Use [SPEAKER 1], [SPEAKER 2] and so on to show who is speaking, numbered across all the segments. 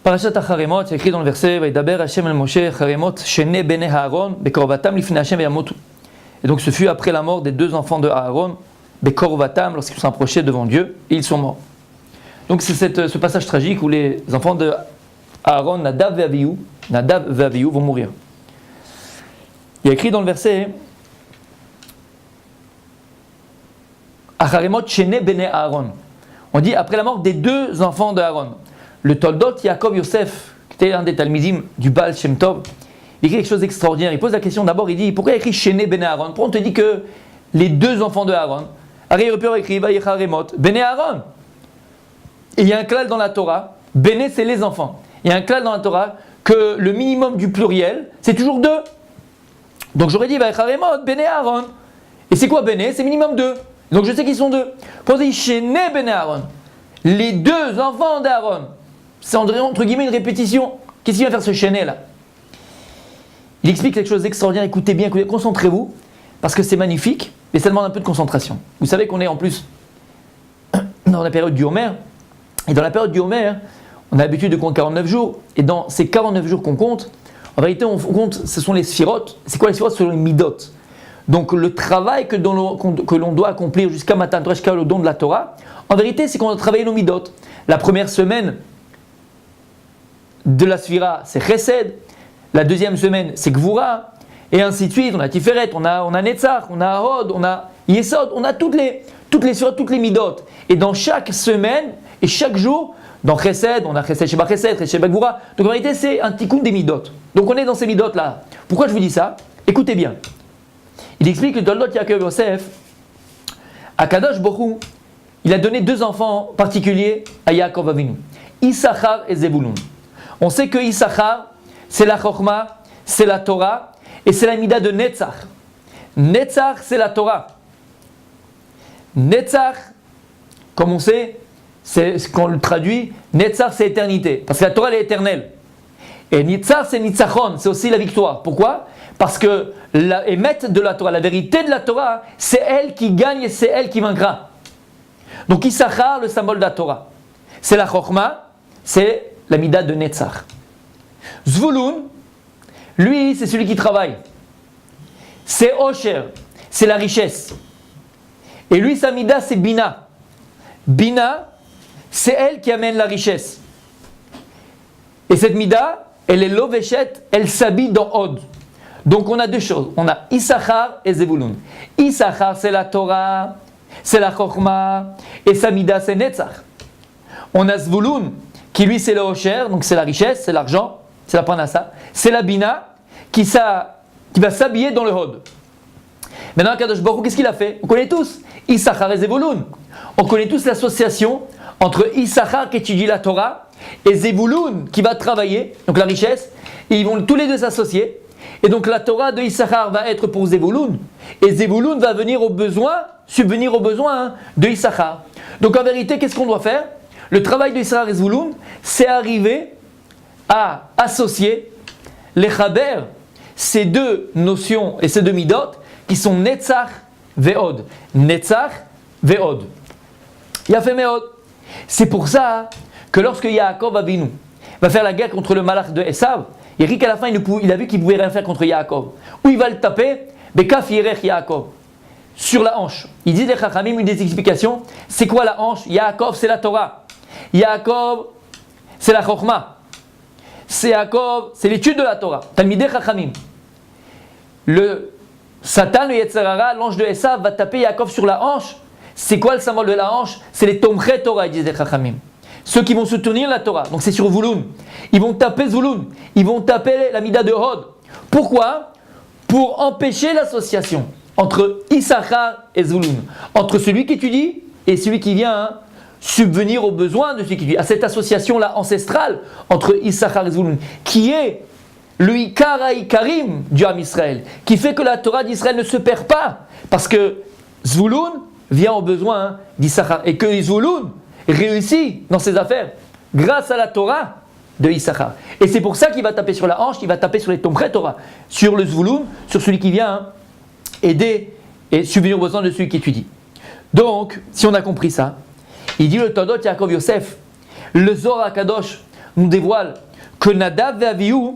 [SPEAKER 1] Parashat Acharemot, c'est écrit dans le verset Vaidaber Hashem el Moshe Acharemot Shene bene Aaron bekorvatam lifnei Hashem veyamotu. Et donc ce fut après la mort des deux enfants de Aaron, bekorvatam, lorsqu'ils sont approchés devant Dieu, et ils sont morts. Donc c'est ce passage tragique où les enfants de Aaron, Nadav et Avihu vont mourir. Il y a écrit dans le verset Acharemot Shene bene Aaron. On dit après la mort des deux enfants de Aaron. Le Toldot Yaakov Yosef, qui était un des Talmidim du Baal Shem Tov, il écrit quelque chose d'extraordinaire. Il pose la question d'abord, il dit pourquoi il écrit Shene bene Aaron? Pourquoi on te dit que les deux enfants de Aaron? Alors il aurait pu avoir écrit Vayicharemot bene Aaron. Et il y a un klal dans la Torah, bene c'est les enfants. Il y a un klal dans la Torah que le minimum du pluriel, c'est toujours deux. Donc j'aurais dit Vayicharemot bene Aaron. Et c'est quoi bene? C'est minimum deux. Donc je sais qu'ils sont deux. Pour dire Shene bene Aaron, les deux enfants d'Aaron. C'est entre guillemets une répétition. Qu'est-ce qu'il va faire ce Shene là? Il explique quelque chose d'extraordinaire. Écoutez bien, concentrez-vous, parce que c'est magnifique, mais ça demande un peu de concentration. Vous savez qu'on est en plus dans la période du Homer, et dans la période du Homer, on a l'habitude de compter 49 jours, et dans ces 49 jours qu'on compte, en vérité on compte, ce sont les sphirotes. C'est quoi les sphirotes? Ce sont les midot. Donc le travail que l'on doit accomplir jusqu'à Matan Torah, jusqu'à le don de la Torah, en vérité c'est qu'on doit travailler nos midot. La première semaine de la Sphira, c'est Chesed. La deuxième semaine, c'est Gvura. Et ainsi de suite. On a Tiferet, on a Netzach, on a Hod, on a Yesod, on a toutes les Sphirot, toutes les midot. Et dans chaque semaine et chaque jour, dans Chesed, on a Chesed Sheba Chesed, Chesed Sheba Gvura. Donc en réalité, c'est un tikkun des midot. Donc on est dans ces midot là. Pourquoi je vous dis ça? Écoutez bien. Il explique que Toldot Yaakov Yosef, à Kadosh Borou, il a donné deux enfants particuliers à Yaakov Avinu, Issachar et Zebulun. On sait que Issachar, c'est la Chokhma, c'est la Torah, et c'est la Mida de Netzach. Netzach, c'est la Torah. Netzach, comme on sait, c'est ce qu'on le traduit, Netzach, c'est éternité, parce que la Torah, elle est éternelle. Et Netzach, c'est Nitzachon, c'est aussi la victoire. Pourquoi? Parce que l'émet de la Torah, la vérité de la Torah, c'est elle qui gagne et c'est elle qui vaincra. Donc Issachar, le symbole de la Torah, c'est la Chokhma, c'est la Mida de Netzach. Zvulun, lui, c'est celui qui travaille. C'est Osher, c'est la richesse. Et lui, sa Mida, c'est Bina. Bina, c'est elle qui amène la richesse. Et cette Mida, elle est Loveshet, elle s'habille dans Od. Donc on a deux choses. On a Issachar et Zebulun. Issachar, c'est la Torah, c'est la Chokhma, et sa Mida, c'est Netzach. On a Zvulun, qui lui c'est le Osher, donc c'est la richesse, c'est l'argent, c'est la Parnassa. C'est la Bina qui va s'habiller dans le Hod. Maintenant, Kadosh Baruch Hu, qu'est-ce qu'il a fait? On connaît tous Issachar et Zebulun. On connaît tous l'association entre Issachar qui étudie la Torah et Zebulun qui va travailler, donc la richesse, et ils vont tous les deux s'associer. Et donc la Torah de Issachar va être pour Zebulun, et Zebulun va subvenir aux besoins de Issachar. Donc en vérité, qu'est-ce qu'on doit faire? Le travail de Issachar et Zebulun, c'est arriver à associer les chaber, ces deux notions et ces deux midot, qui sont Netzach ve'od. Netzach ve'od. Yafé me'od. C'est pour ça que lorsque Yaakov Avinu va faire la guerre contre le malach de Esav, il dit qu'à la fin il a vu qu'il ne pouvait rien faire contre Yaakov. Où il va le taper? Bekaf yirech Yaakov. Sur la hanche. Il dit les Chachamim, une des explications, c'est quoi la hanche? Yaakov, c'est la Torah. Yaakov, c'est la Chokhma. C'est Yaakov, c'est l'étude de la Torah. Talmidei Chachamim. Le Satan, le Yetzer Hara, l'ange de Esav, va taper Yaakov sur la hanche. C'est quoi le symbole de la hanche? C'est les Tomchei Torah, disent les Chachamim. Ceux qui vont soutenir la Torah. Donc c'est sur Zvulun. Ils vont taper Zvulun. Ils vont taper la Mida de Hod. Pourquoi? Pour empêcher l'association entre Issachar et Zvulun. Entre celui qui étudie et celui qui vient subvenir aux besoins de celui qui étudie. À cette association-là ancestrale entre Issachar et Zvulun, qui est le Ikar HaIkarim du Ham Israël, qui fait que la Torah d'Israël ne se perd pas. Parce que Zvulun vient aux besoins d'Issachar. Et que Zvulun réussit dans ses affaires grâce à la Torah de Issachar. Et c'est pour ça qu'il va taper sur la hanche, il va taper sur les Tomchei Torah, sur le Zvulun, sur celui qui vient aider et subvenir aux besoins de celui qui étudie. Donc, si on a compris ça, il dit le Toldot Yaakov Yosef, le Zohar HaKadosh nous dévoile que Nadav et Avihu,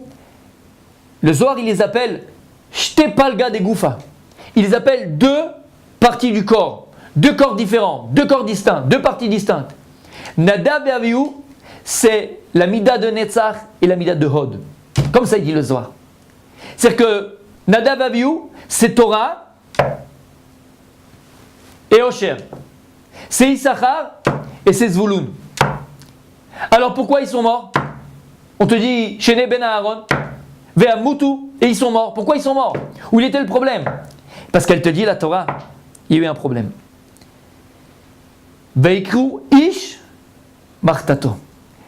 [SPEAKER 1] le Zohar, il les appelle Shtepalga de Goufa. Il les appelle deux parties du corps, deux corps différents, deux corps distincts, deux parties distinctes. Nadav et Avihu, c'est la mida de Netzach et la mida de Hod. Comme ça, il dit le Zohar. C'est-à-dire que Nadav et Avihu, c'est Torah et Osher. C'est Issachar et c'est Zvouloun. Alors pourquoi ils sont morts? On te dit Shene ben Aaron, Ve'amutu, et ils sont morts. Pourquoi ils sont morts? Où il était le problème? Parce qu'elle te dit la Torah, il y a eu un problème. Veikru ish martato.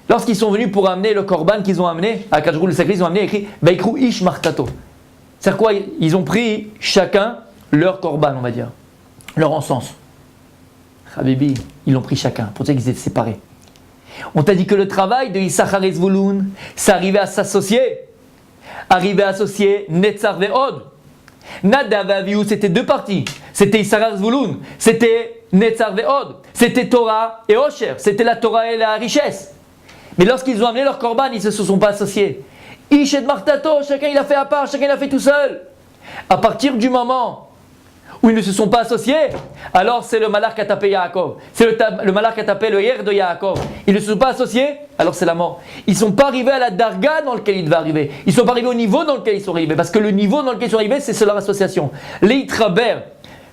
[SPEAKER 1] Lorsqu'ils sont venus pour amener le korban qu'ils ont amené, à Kajrou le sacrifice, ils ont amené écrit Veikru ish martato. C'est quoi? Ils ont pris chacun leur korban, on va dire, leur encens. Habibi, ils l'ont pris chacun, pour ça qu'ils étaient séparés. On t'a dit que le travail de Issachar et Zvouloun, c'est arriver à s'associer. Arriver à associer Netzar et Hod. Nadav et Avihu, c'était deux parties. C'était Issachar et Zvouloun. C'était Netzar et Hod. C'était Torah et Osher. C'était la Torah et la richesse. Mais lorsqu'ils ont amené leur korban, ils ne se sont pas associés. Ish et Martato, chacun il a fait à part, chacun il a fait tout seul. À partir du moment où ils ne se sont pas associés, alors c'est le malach qui a tapé Yaakov. C'est le malach qui a tapé le hier de Yaakov. Ils ne se sont pas associés, alors c'est la mort. Ils ne sont pas arrivés à la darga dans laquelle ils devaient arriver. Ils ne sont pas arrivés au niveau dans lequel ils sont arrivés. Parce que le niveau dans lequel ils sont arrivés, c'est leur association. Leitraber,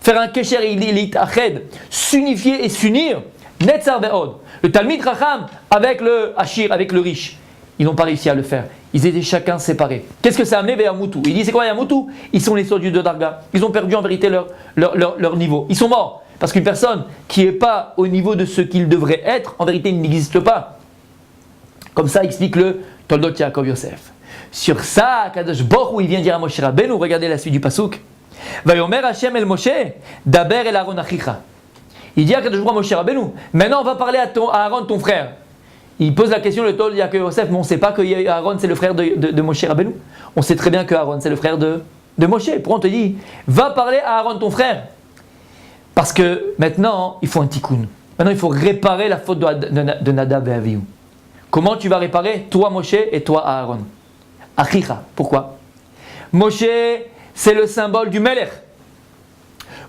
[SPEAKER 1] faire un kesher et leitached, s'unifier et s'unir. Netzar ve'od. Le Talmid Racham avec le Hachir, avec le riche. Ils n'ont pas réussi à le faire. Ils étaient chacun séparés. Qu'est-ce que ça a amené vers Yamutu? Il dit c'est quoi Yamutu? Ils sont les sordus de Darga. Ils ont perdu en vérité leur niveau. Ils sont morts. Parce qu'une personne qui n'est pas au niveau de ce qu'il devrait être, en vérité, il n'existe pas. Comme ça explique le Toldot Yaakov Yosef. Sur ça, Kadosh Baruch Hu, il vient dire à Moshe Rabbeinu, regardez la suite du pasuk. Vayomer Hashem el Moshe, daber el Aaron achicha. Il dit à Kadosh Baruch Hu, Moshe Rabbeinu, maintenant on va parler à Aaron, ton frère. Il pose la question, le Tol Yaakov Yosef, mais on ne sait pas que Aaron c'est le frère de Moshe Rabbeinu. On sait très bien que Aaron c'est le frère de Moshe. Pourquoi on te dit, va parler à Aaron ton frère? Parce que maintenant, il faut un tikkun. Maintenant, il faut réparer la faute de Nadav et Avihu. Comment tu vas réparer? Toi Moshe et toi Aaron. Achicha. Pourquoi? Moshe, c'est le symbole du Melech.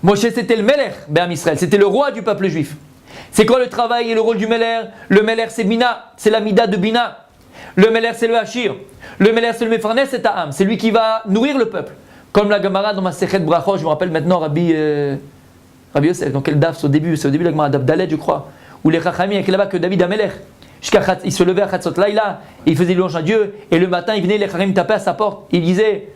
[SPEAKER 1] Moshe, c'était le Melech, Béam Israël. C'était le roi du peuple juif. C'est quoi le travail et le rôle du Meler? Le Meler c'est Bina, c'est la Mida de Bina. Le Meler c'est le Hachir. Le Meler c'est le Mefarnes, c'est Ta'am. C'est lui qui va nourrir le peuple. Comme la Gemara dans ma Sechet Brachot, je me rappelle maintenant Rabbi Yosef, dans quel daf? C'est au début de la Gemara, daf Dalet je crois. Où les Chachamim, il y a là-bas que David Amelech. Il se levait à Chatzot Laïla, et il faisait louange à Dieu, et le matin il venait, les Chachamim tapaient à sa porte. Il disait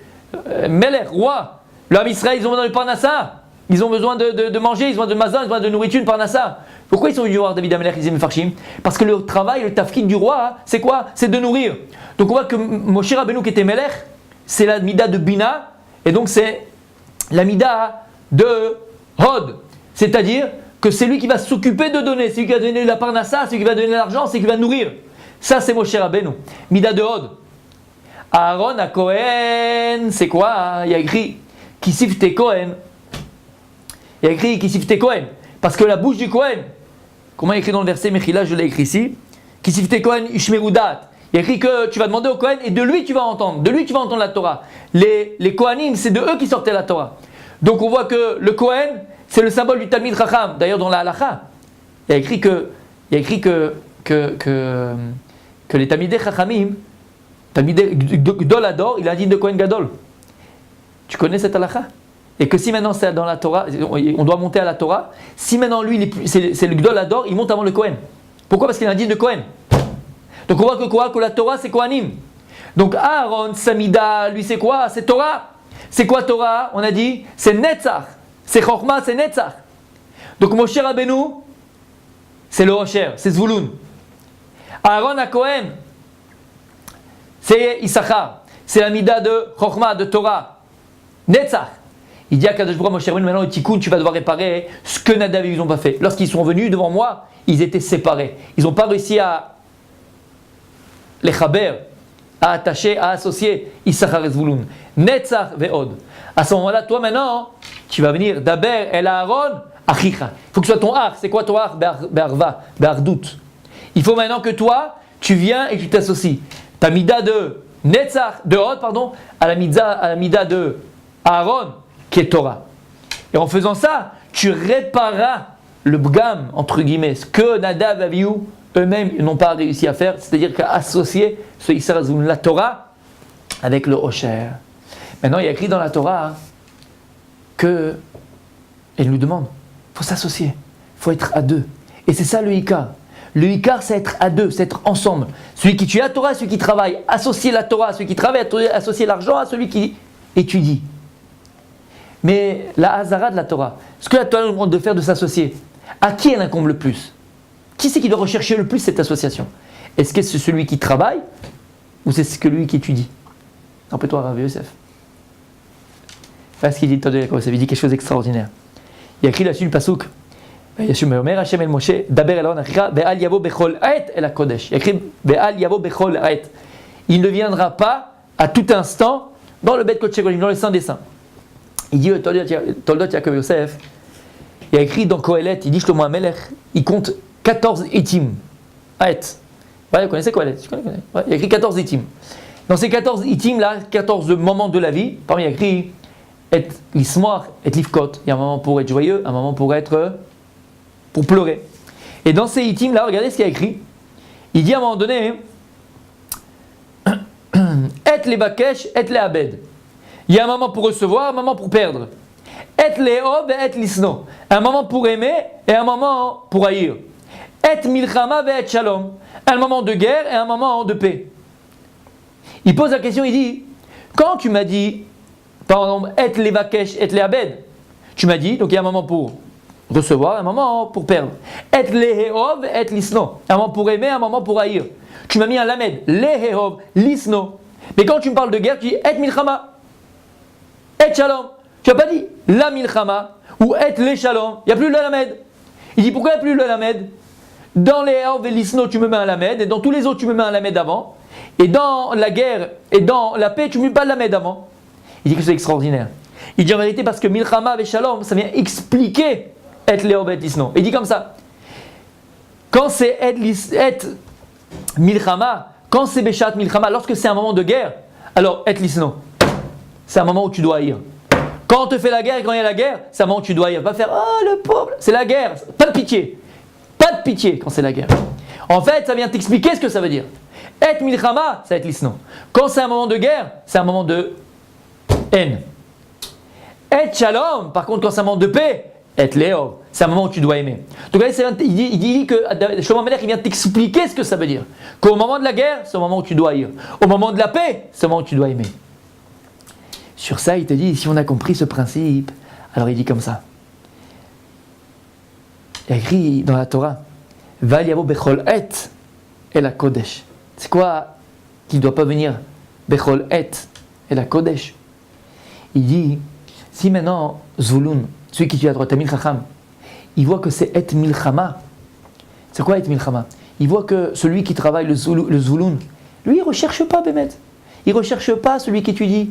[SPEAKER 1] Meler, roi, l'homme Israël, ils ont besoin de Parnassa. Ils ont besoin de manger, ils ont besoin de mazan, ils ont besoin de nourriture, de Parnassa. Pourquoi ils sont venus voir David Amelech, ils aiment Farshim? Parce que le travail, le tafkid du roi, c'est quoi? C'est de nourrir. Donc on voit que Moshe Rabbeinu qui était Melech, c'est la mida de Bina, et donc c'est la mida de Hod. C'est-à-dire que c'est lui qui va s'occuper de donner, c'est lui qui va donner la Parnassa, c'est lui qui va donner l'argent, c'est lui qui va nourrir. Ça c'est Moshe Rabbeinu, mida de Hod. Aaron à Cohen, c'est quoi? Il y a écrit Kisifte Cohen. Il y a écrit Kisifte Cohen. Parce que la bouche du Cohen, comment il y a écrit dans le verset Mechila, je l'ai écrit ici, Kisifte Cohen Ishmerudat. Il y a écrit que tu vas demander au Cohen et de lui tu vas entendre. De lui tu vas entendre la Torah. Les Kohanim, c'est de eux qui sortaient la Torah. Donc on voit que le Cohen, c'est le symbole du Talmid Chacham. D'ailleurs dans la Halacha, il y a écrit que les Talmidei Chachamim, Talmidei Gdol Ador, il a dit de Cohen Gadol. Tu connais cette Halacha? Et que si maintenant c'est dans la Torah, on doit monter à la Torah, si maintenant lui, c'est le Gdol Ador, il monte avant le Kohen. Pourquoi? Parce qu'il a dit de Kohen. Donc on voit que quoi? Que la Torah c'est Kohanim. Donc Aaron, Samida, lui c'est quoi? C'est Torah. C'est quoi Torah? On a dit, c'est Netzach. C'est Chochma, c'est Netzach. Donc Moshe Rabbeinu, c'est le Hosher, c'est Zvouloun. Aaron à Kohen, c'est Issachar. C'est la Mida de Chochma, de Torah. Netzach. Il dit à Kadosh Baruch Hu, Moshe Rabbeinu, maintenant au Tikkun, tu vas devoir réparer ce que Nadav ils n'ont pas fait. Lorsqu'ils sont venus devant moi, ils étaient séparés. Ils n'ont pas réussi à les chaber, à attacher, à associer Issachar et Zvouloun. Netzach ve'od. À ce moment-là, toi maintenant, tu vas venir Daber el Aaron achicha. Il faut que ce soit ton ach. C'est quoi ton ach? Be'arva, be'ardout. Il faut maintenant que toi, tu viens et tu t'associes. Ta mida de Netzach, de Hod, pardon, à la mida de Aaron, qui est Torah. Et en faisant ça, tu répareras le bgam, entre guillemets, ce que Nadav et Avihu eux-mêmes n'ont pas réussi à faire, c'est-à-dire qu'à associer ce Isser Zvoulun, la Torah, avec le Osher. Maintenant, il y a écrit dans la Torah que, elle nous demande, il faut s'associer, il faut être à deux. Et c'est ça le Ikar. Le Ikar, c'est être à deux, c'est être ensemble. Celui qui tue la Torah, celui qui travaille, associer la Torah, celui qui travaille, associer l'argent à celui qui étudie. Mais la Hazara de la Torah, ce que la Torah nous demande de faire, de s'associer, à qui elle incombe le plus? Qui c'est qui doit rechercher le plus cette association? Est-ce que c'est celui qui travaille ou c'est celui qui étudie? Rappelle-toi, Rav Yosef. Voilà ce qu'il dit, il dit quelque chose d'extraordinaire. Il a écrit là-dessus le pasouk. Il a écrit il ne viendra pas à tout instant dans le Bet Kodesh Golim, dans le Saint des Saints. Il dit Toldot Yaakov Yosef, il a écrit dans Kohelet, il dit Shlomo HaMelech, il compte 14 itim. Aet. Ouais, vous connaissez Kohelet? Ouais, il a écrit 14 itim. Dans ces 14 itim là, 14 moments de la vie, parmi il a écrit et l'ismoir, et l'ifkot. Il y a un moment pour être joyeux, un moment pour être pour pleurer. Et dans ces itim là, regardez ce qu'il a écrit. Il dit à un moment donné et les bakesh, et les abed. Il y a un moment pour recevoir, un moment pour perdre. Et les ob et l'isno. Un moment pour aimer et un moment pour haïr. Et milchama et shalom. Un moment de guerre et un moment de paix. Il pose la question, il dit, quand tu m'as dit, par exemple, et les bakesh, et les abed, tu m'as dit, donc il y a un moment pour recevoir, un moment pour perdre. Et les heov et l'isno. Un moment pour aimer, un moment pour haïr. Tu m'as mis un lamed, les heov, l'isno. Mais quand tu me parles de guerre, tu dis, et milchama. Et shalom, tu n'as pas dit la milchama ou et les shalom, il n'y a plus le lamed. Il dit pourquoi il n'y a plus le lamed? Dans les Haov et l'Isno, tu me mets un lamed, et dans tous les autres, tu me mets un lamed avant. Et dans la guerre et dans la paix, tu ne mets pas le lamed avant. Il dit que c'est extraordinaire. Il dit en vérité parce que milchama et shalom, ça vient expliquer et les Haov et l'Isno. Il dit comme ça. Quand c'est et milchama, quand c'est beshat milchama, lorsque c'est un moment de guerre, alors et l'Isno. C'est un moment où tu dois haïr. Quand on te fait la guerre et quand il y a la guerre, c'est un moment où tu dois haïr. Pas faire « Oh le pauvre !» C'est la guerre. Pas de pitié. Pas de pitié quand c'est la guerre. En fait, ça vient t'expliquer ce que ça veut dire. Et milchama, ça va être l'isno. Quand c'est un moment de guerre, c'est un moment de haine. Et shalom, par contre, quand c'est un moment de paix, et léov, c'est un moment où tu dois aimer. Donc il dit que Shlomo HaMelech, il vient t'expliquer ce que ça veut dire. Qu'au moment de la guerre, c'est au moment où tu dois haïr. Au moment de la paix, c'est au moment où tu dois aimer. Sur ça, il te dit, si on a compris ce principe, alors il dit comme ça. Il y a écrit dans la Torah, Val yavo bechol et et la kodesh. C'est quoi qui ne doit pas venir bechol et et la kodesh? Il dit, si maintenant Zvulun, celui qui tue à droite, Tamil Chacham, il voit que c'est et milchama. C'est quoi et milchama? Il voit que celui qui travaille le Zvulun, lui il ne recherche pas Bémet. Il ne recherche pas celui qui étudie.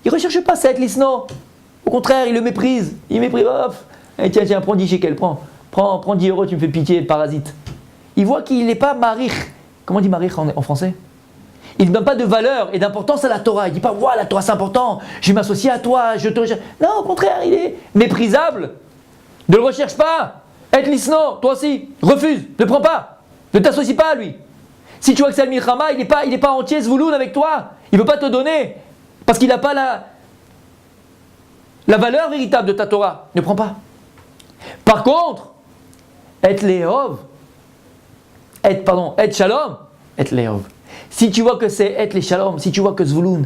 [SPEAKER 1] Il ne recherche pas ça être l'isno. Au contraire, il le méprise. Il méprise. Eh, tiens, prends 10 shekels, prends 10 euros, tu me fais pitié, parasite. Il voit qu'il n'est pas marich. Comment on dit marich en français? Il ne donne pas de valeur et d'importance à la Torah. Il ne dit pas, voilà, la Torah c'est important, je vais m'associer à toi, je te recherche. Non, au contraire, il est méprisable. Ne le recherche pas. Être l'isno, toi aussi, refuse, ne prends pas. Ne t'associe pas à lui. Si tu vois que c'est le milchama, il n'est pas entier zvouloun avec toi. Il ne veut pas te donner. Parce qu'il n'a pas la valeur véritable de ta Torah. Ne prends pas. Par contre, et léov, et shalom, et léov. Si tu vois que c'est et les shalom, si tu vois que Zvulun,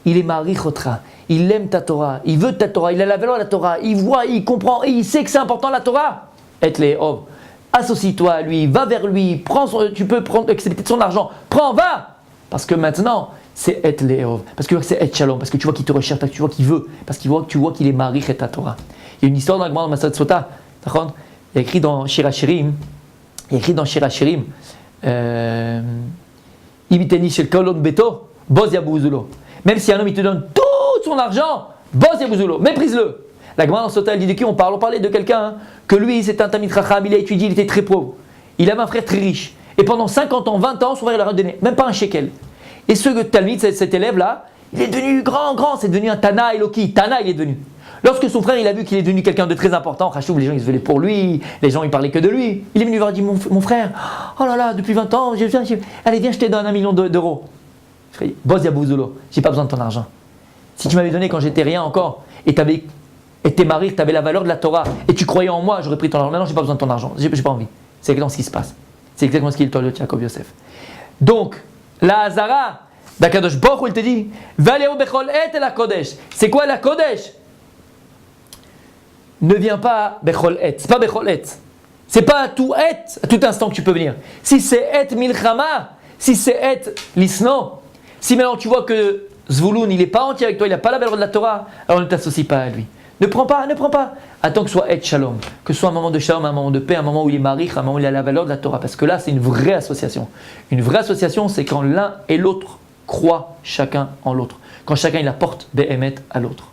[SPEAKER 1] il est marichotra, il aime ta Torah, il veut ta Torah, il a la valeur de la Torah, il voit, il comprend et il sait que c'est important la Torah, et léov. Associe-toi à lui, va vers lui, tu peux prendre accepter son argent, prends, va. Parce que maintenant, c'est et léov, parce que c'est et shalom, parce que tu vois qu'il te recherche, parce que tu vois qu'il veut, parce que tu vois qu'il est marich et ta Torah. Il y a une histoire dans la Masad Sota, il y a écrit dans Shir HaShirim, même si un homme il te donne tout son argent, boz yabouzulo, méprise-le. La Gemara dans Sota, elle dit de qui on parle? On parlait de quelqu'un que lui, c'est un Tamid Chacham, il a étudié, il était très pauvre. Il avait un frère très riche. Et pendant 50 ans, 20 ans, son frère, il leur a donné même pas un shekel. Et ce Talmid, cet élève-là, il est devenu grand, c'est devenu un Tana Eloki. Tana, il est devenu. Lorsque son frère, il a vu qu'il est devenu quelqu'un de très important, Rachoub, les gens, ils se venaient pour lui, les gens, ils parlaient que de lui. Il est venu voir et dit, mon frère, oh là là, depuis 20 ans, allez, viens, je te donne 1 million d'euros. Je dis, Boz Yabouzulo, j'ai pas besoin de ton argent. Si tu m'avais donné quand j'étais rien encore, et t'avais été marié, tu avais la valeur de la Torah, et tu croyais en moi, j'aurais pris ton argent. Maintenant, j'ai pas besoin de ton argent, j'ai pas envie. C'est exactement ce qui se passe. C'est exactement ce qu'il est le Yaakov Yosef. Donc, la Hazara, d'Akadosh Baruch Hu, il te dit, Valeu bechol et la Kodesh. C'est quoi la Kodesh? Ne viens pas bechol et. C'est pas bechol et. C'est pas à tout instant que tu peux venir. Si c'est et milchama, si c'est et lisno, si maintenant tu vois que Zvouloun, il n'est pas entier avec toi, il n'a pas la valeur de la Torah, alors ne t'associe pas à lui. Ne prends pas. Attends que ce soit et shalom, que ce soit un moment de shalom, un moment de paix, un moment où il est marich, un moment où il a la valeur de la Torah. Parce que là, c'est une vraie association. Une vraie association, c'est quand l'un et l'autre croient chacun en l'autre. Quand chacun il apporte Behemet à l'autre.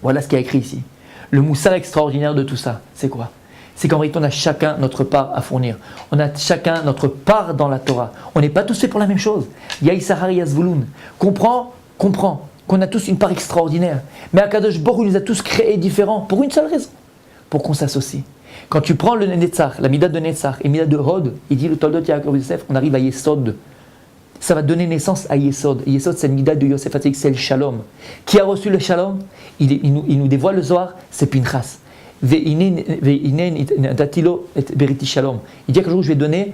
[SPEAKER 1] Voilà ce qui est écrit ici. Le moussard extraordinaire de tout ça, c'est quoi? C'est qu'en réalité, on a chacun notre part à fournir. On a chacun notre part dans la Torah. On n'est pas tous faits pour la même chose. Il y a Issachar, il y a Zvouloun. Comprends qu'on a tous une part extraordinaire. Mais Akadosh Baruch Hu nous a tous créés différents pour une seule raison, pour qu'on s'associe. Quand tu prends le Netzach, la Mida de Netzach et Mida de Hod, il dit le Toldot Yaakov Yosef, on arrive à Yesod. Ça va donner naissance à Yesod. Yesod, c'est le Mida de Yosef Hatzadik, c'est le Shalom. Qui a reçu le Shalom? Il nous dévoile le Zohar, c'est Pinchas. Il dit qu'un jour je vais donner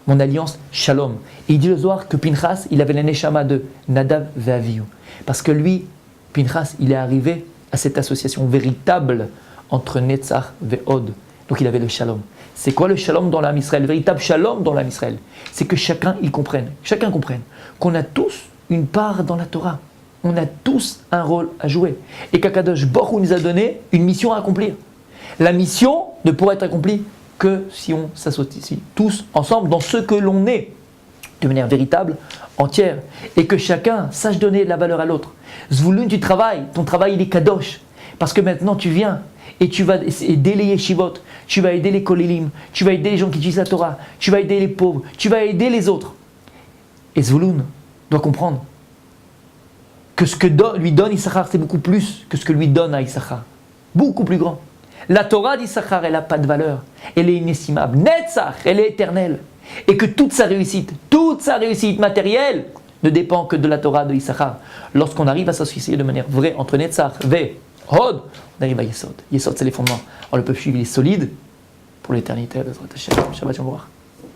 [SPEAKER 1] mon alliance Shalom. Et il dit le Zohar que Pinchas, il avait la neshama de Nadav ve'Avihu. Parce que lui, Pinchas, il est arrivé à cette association véritable entre Netzach et Hod. Donc il avait le Shalom. C'est quoi le Shalom dans l'âme Israël? Le véritable Shalom dans l'âme Israël, c'est que chacun comprenne qu'on a tous une part dans la Torah. On a tous un rôle à jouer. Et qu'Akadosh Baruch Hu nous a donné une mission à accomplir. La mission ne pourra être accomplie que si on s'associe tous ensemble dans ce que l'on est, de manière véritable, entière, et que chacun sache donner de la valeur à l'autre. Zvouloun, tu travailles, ton travail il est kadosh, parce que maintenant tu viens et tu vas aider les yeshivot, tu vas aider les kolélim, tu vas aider les gens qui utilisent la Torah, tu vas aider les pauvres, tu vas aider les autres. Et Zvouloun doit comprendre que ce que lui donne Issachar, c'est beaucoup plus que ce que lui donne à Issachar. Beaucoup plus grand. La Torah d'Issachar, elle n'a pas de valeur. Elle est inestimable. Netzach, elle est éternelle. Et que toute sa réussite matérielle ne dépend que de la Torah de Issachar. Lorsqu'on arrive à s'associer de manière vraie entre Netzach et Hod, on arrive à Yesod. Yesod, c'est les fondements. Alors le peuple juif, il est solide pour l'éternité. Shabbat shalom.